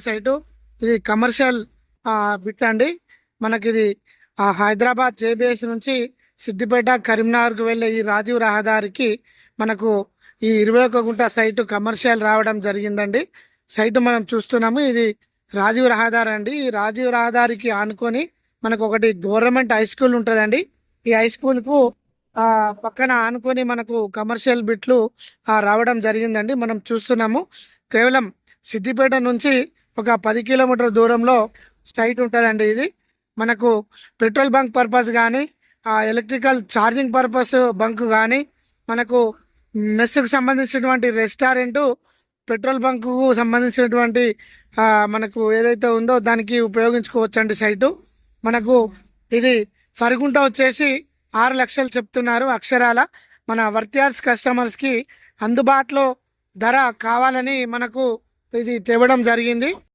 Site ఇది commercial bit అండి. మనకి ఇది హైదరాబాద్ జేబీఎస్ నుంచి సిద్దిపేట కరీంనగర్కు వెళ్ళే ఈ రాజీవ్ రహదారికి మనకు ఈ 21 గుంట సైటు కమర్షియల్ రావడం జరిగిందండి. సైటు మనం చూస్తున్నాము. ఇది రాజీవ్ రహదారి అండి. ఈ రాజీవ్ రహదారికి ఆనుకొని మనకు ఒకటి గవర్నమెంట్ హై స్కూల్ ఉంటుందండి. ఈ హై స్కూల్కు పక్కన ఆనుకొని మనకు కమర్షియల్ బిట్లు రావడం జరిగిందండి. మనం చూస్తున్నాము. కేవలం సిద్దిపేట నుంచి ఒక 10 కిలోమీటర్ దూరంలో స్ట్రైట్ ఉంటుందండి. ఇది మనకు పెట్రోల్ బంక్ పర్పస్ కానీ ఎలక్ట్రికల్ ఛార్జింగ్ పర్పస్ బంక్ కానీ మనకు మెస్కు సంబంధించినటువంటి రెస్టారెంటు పెట్రోల్ బంకు సంబంధించినటువంటి మనకు ఏదైతే ఉందో దానికి ఉపయోగించుకోవచ్చండి. సైటు మనకు ఇది ఫరుగుంట వచ్చేసి 6 లక్షలు చెప్తున్నారు అక్షరాల. మన వర్తియార్స్ కస్టమర్స్కి అందుబాటులో ధర కావాలని మనకు ఇది తేవడం జరిగింది.